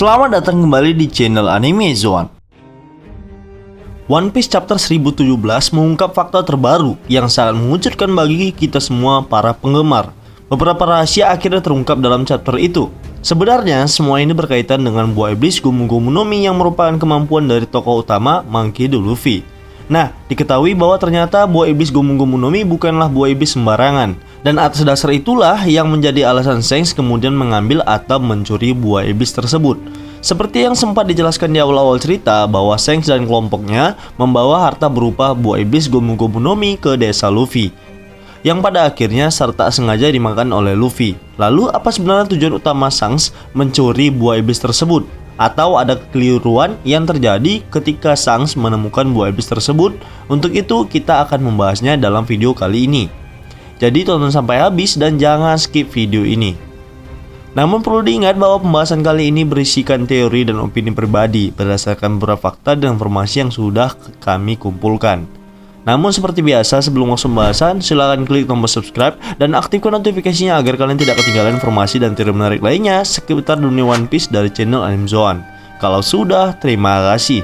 Selamat datang kembali di channel Anime Zone. One Piece chapter 1017 mengungkap fakta terbaru yang sangat mengejutkan bagi kita semua para penggemar. Beberapa rahasia akhirnya terungkap dalam chapter itu. Sebenarnya semua ini berkaitan dengan buah iblis Gomu Gomu no Mi yang merupakan kemampuan dari tokoh utama Monkey D. Luffy. Nah, diketahui bahwa ternyata buah iblis Gomu Gomu no Mi bukanlah buah iblis sembarangan. Dan atas dasar itulah yang menjadi alasan Shanks kemudian mengambil atau mencuri buah iblis tersebut. Seperti yang sempat dijelaskan di awal-awal cerita bahwa Shanks dan kelompoknya membawa harta berupa buah iblis Gomu Gomu no Mi ke desa Luffy, yang pada akhirnya serta sengaja dimakan oleh Luffy. Lalu apa sebenarnya tujuan utama Shanks mencuri buah iblis tersebut? Atau ada kekeliruan yang terjadi ketika Shanks menemukan buah iblis tersebut? Untuk itu kita akan membahasnya dalam video kali ini. Jadi tonton sampai habis dan jangan skip video ini. Namun perlu diingat bahwa pembahasan kali ini berisikan teori dan opini pribadi berdasarkan beberapa fakta dan informasi yang sudah kami kumpulkan. Namun seperti biasa, sebelum masuk pembahasan, silahkan klik tombol subscribe dan aktifkan notifikasinya agar kalian tidak ketinggalan informasi dan teori menarik lainnya seputar dunia One Piece dari channel Anime Zone. Kalau sudah, terima kasih.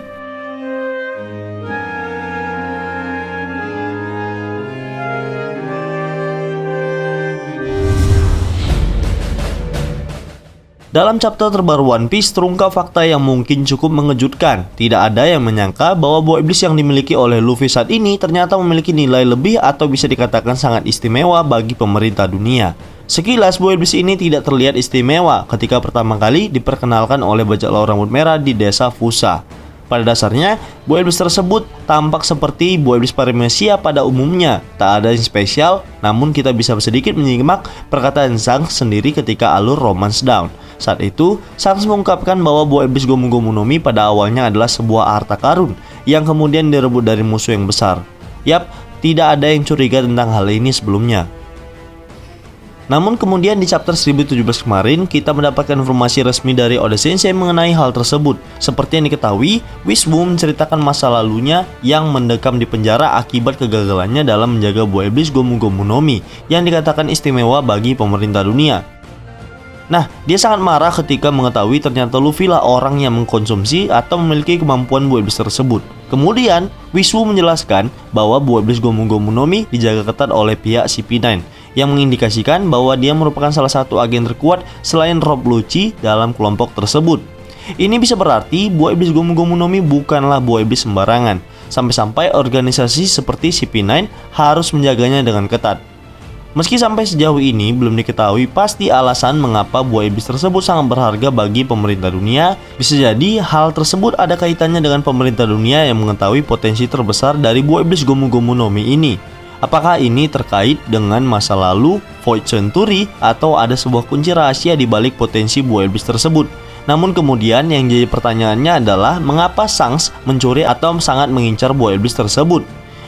Dalam chapter terbaru One Piece terungkap fakta yang mungkin cukup mengejutkan. Tidak ada yang menyangka bahwa buah iblis yang dimiliki oleh Luffy saat ini ternyata memiliki nilai lebih atau bisa dikatakan sangat istimewa bagi pemerintah dunia. Sekilas buah iblis ini tidak terlihat istimewa ketika pertama kali diperkenalkan oleh bajak laut rambut merah di desa Fusa. Pada dasarnya, buah iblis tersebut tampak seperti buah iblis Paramecia pada umumnya. Tak ada yang spesial, namun kita bisa sedikit menyimak perkataan Shanks sendiri ketika alur Romance Down. Saat itu, Shanks mengungkapkan bahwa buah iblis Gomu Gomu no Mi pada awalnya adalah sebuah harta karun yang kemudian direbut dari musuh yang besar. Yap, tidak ada yang curiga tentang hal ini sebelumnya. Namun kemudian di chapter 1017 kemarin kita mendapatkan informasi resmi dari Oda Sensei mengenai hal tersebut. Seperti yang diketahui, Wisbu menceritakan masa lalunya yang mendekam di penjara akibat kegagalannya dalam menjaga buah iblis Gomu Gomu no Mi yang dikatakan istimewa bagi pemerintah dunia. Nah, dia sangat marah ketika mengetahui ternyata Luffy lah orang yang mengkonsumsi atau memiliki kemampuan buah iblis tersebut. Kemudian, Wisbu menjelaskan bahwa buah iblis Gomu Gomu no Mi dijaga ketat oleh pihak CP9, yang mengindikasikan bahwa dia merupakan salah satu agen terkuat selain Rob Lucci dalam kelompok tersebut. Ini bisa berarti buah iblis Gomu Gomu no Mi bukanlah buah iblis sembarangan, sampai-sampai organisasi seperti CP9 harus menjaganya dengan ketat. Meski sampai sejauh ini belum diketahui pasti alasan mengapa buah iblis tersebut sangat berharga bagi pemerintah dunia, bisa jadi hal tersebut ada kaitannya dengan pemerintah dunia yang mengetahui potensi terbesar dari buah iblis Gomu Gomu no Mi ini. Apakah ini terkait dengan masa lalu Void Century atau ada sebuah kunci rahasia di balik potensi buah iblis tersebut? Namun kemudian yang jadi pertanyaannya adalah mengapa Shanks mencuri atau sangat mengincar buah iblis tersebut?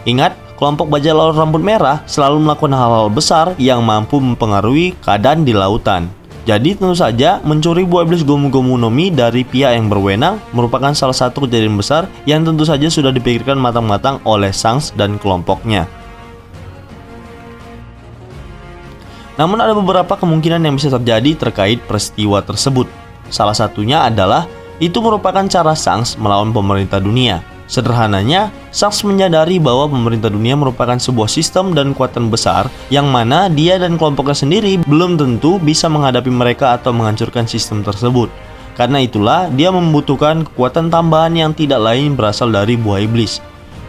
Ingat, kelompok bajak laut rambut merah selalu melakukan hal-hal besar yang mampu mempengaruhi keadaan di lautan. Jadi tentu saja mencuri buah iblis Gomu Gomu no Mi dari pihak yang berwenang merupakan salah satu kejadian besar yang tentu saja sudah dipikirkan matang-matang oleh Shanks dan kelompoknya. Namun ada beberapa kemungkinan yang bisa terjadi terkait peristiwa tersebut. Salah satunya adalah itu merupakan cara Shanks melawan pemerintah dunia. Sederhananya, Shanks menyadari bahwa pemerintah dunia merupakan sebuah sistem dan kekuatan besar yang mana dia dan kelompoknya sendiri belum tentu bisa menghadapi mereka atau menghancurkan sistem tersebut. Karena itulah dia membutuhkan kekuatan tambahan yang tidak lain berasal dari buah iblis.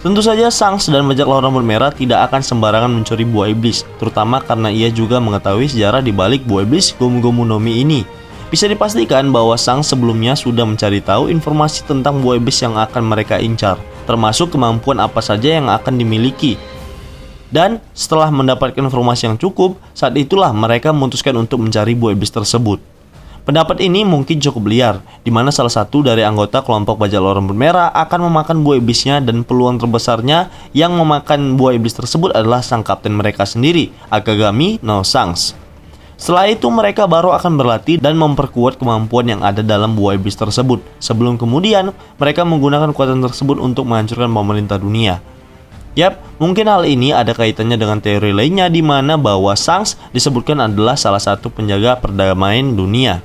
Tentu saja Shanks dan bajak laut rambut merah tidak akan sembarangan mencuri buah iblis, terutama karena ia juga mengetahui sejarah di balik buah iblis Gomu Gomu no Mi ini. Bisa dipastikan bahwa Shanks sebelumnya sudah mencari tahu informasi tentang buah iblis yang akan mereka incar, termasuk kemampuan apa saja yang akan dimiliki. Dan setelah mendapatkan informasi yang cukup, saat itulah mereka memutuskan untuk mencari buah iblis tersebut. Pendapat ini mungkin cukup liar, di mana salah satu dari anggota kelompok bajak laut rambut merah akan memakan buah iblisnya dan peluang terbesarnya yang memakan buah iblis tersebut adalah sang kapten mereka sendiri, Akagami no Shanks. Setelah itu mereka baru akan berlatih dan memperkuat kemampuan yang ada dalam buah iblis tersebut. Sebelum kemudian mereka menggunakan kekuatan tersebut untuk menghancurkan pemerintah dunia. Yap, mungkin hal ini ada kaitannya dengan teori lainnya di mana bahwa Shanks disebutkan adalah salah satu penjaga perdamaian dunia.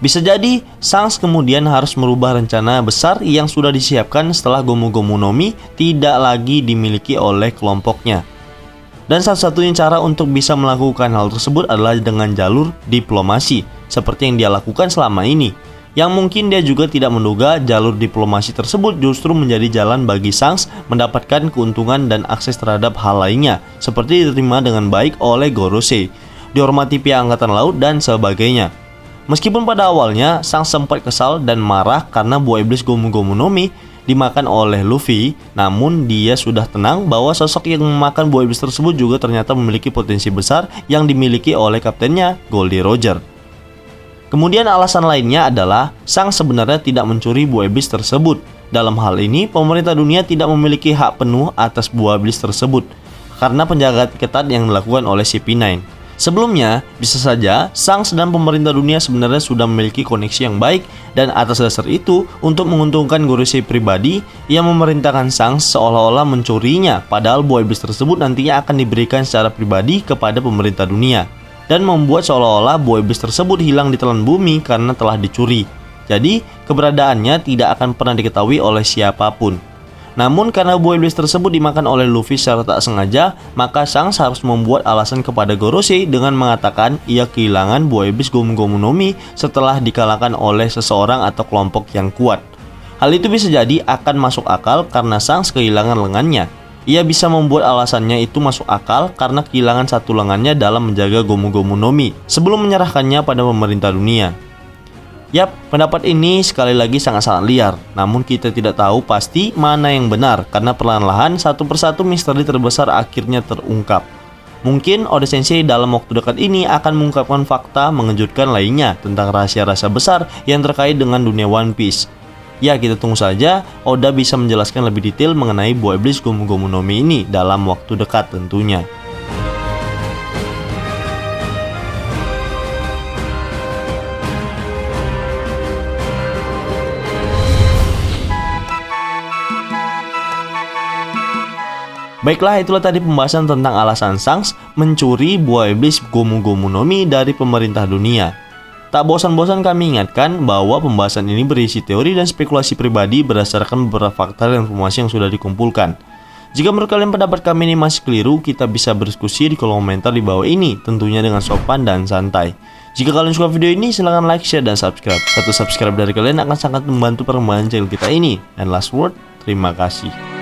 Bisa jadi Shanks kemudian harus merubah rencana besar yang sudah disiapkan setelah Gomu Gomu no Mi tidak lagi dimiliki oleh kelompoknya. Dan satu-satunya cara untuk bisa melakukan hal tersebut adalah dengan jalur diplomasi, seperti yang dia lakukan selama ini. Yang mungkin dia juga tidak menduga jalur diplomasi tersebut justru menjadi jalan bagi Shanks mendapatkan keuntungan dan akses terhadap hal lainnya, seperti diterima dengan baik oleh Gorosei, dihormati pihak angkatan laut dan sebagainya. Meskipun pada awalnya Shanks sempat kesal dan marah karena buah iblis Gomu Gomu no Mi dimakan oleh Luffy, namun dia sudah tenang bahwa sosok yang memakan buah iblis tersebut juga ternyata memiliki potensi besar yang dimiliki oleh kaptennya, Goldie Roger. Kemudian alasan lainnya adalah Shanks sebenarnya tidak mencuri buah iblis tersebut. Dalam hal ini, pemerintah dunia tidak memiliki hak penuh atas buah iblis tersebut karena penjagaan ketat yang dilakukan oleh CP9. Sebelumnya, bisa saja Shanks dan pemerintah dunia sebenarnya sudah memiliki koneksi yang baik, dan atas dasar itu, untuk menguntungkan Gorosei pribadi, ia memerintahkan Shanks seolah-olah mencurinya, padahal buah iblis tersebut nantinya akan diberikan secara pribadi kepada pemerintah dunia, dan membuat seolah-olah buah iblis tersebut hilang di telan bumi karena telah dicuri. Jadi, keberadaannya tidak akan pernah diketahui oleh siapapun. Namun karena buah iblis tersebut dimakan oleh Luffy secara tak sengaja, maka Shanks harus membuat alasan kepada Gorosei dengan mengatakan ia kehilangan buah iblis Gomu Gomu no Mi setelah dikalahkan oleh seseorang atau kelompok yang kuat. Hal itu bisa jadi akan masuk akal karena Shanks kehilangan lengannya. Ia bisa membuat alasannya itu masuk akal karena kehilangan satu lengannya dalam menjaga Gomu Gomu no Mi sebelum menyerahkannya pada pemerintah dunia. Yap, pendapat ini sekali lagi sangat-sangat liar. Namun kita tidak tahu pasti mana yang benar karena perlahan-lahan satu persatu misteri terbesar akhirnya terungkap. Mungkin Oda Sensei dalam waktu dekat ini akan mengungkapkan fakta mengejutkan lainnya tentang rahasia-rahasia besar yang terkait dengan dunia One Piece. Ya, kita tunggu saja Oda bisa menjelaskan lebih detail mengenai buah iblis Gomu Gomu no Mi ini dalam waktu dekat tentunya. Baiklah, itulah tadi pembahasan tentang alasan Shanks mencuri buah iblis Gomu Gomu no Mi dari pemerintah dunia. Tak bosan-bosan kami ingatkan bahwa pembahasan ini berisi teori dan spekulasi pribadi berdasarkan beberapa fakta dan informasi yang sudah dikumpulkan. Jika menurut kalian pendapat kami ini masih keliru, kita bisa berdiskusi di kolom komentar di bawah ini, tentunya dengan sopan dan santai. Jika kalian suka video ini, silahkan like, share, dan subscribe. Satu subscribe dari kalian akan sangat membantu perkembangan channel kita ini. And last word, terima kasih.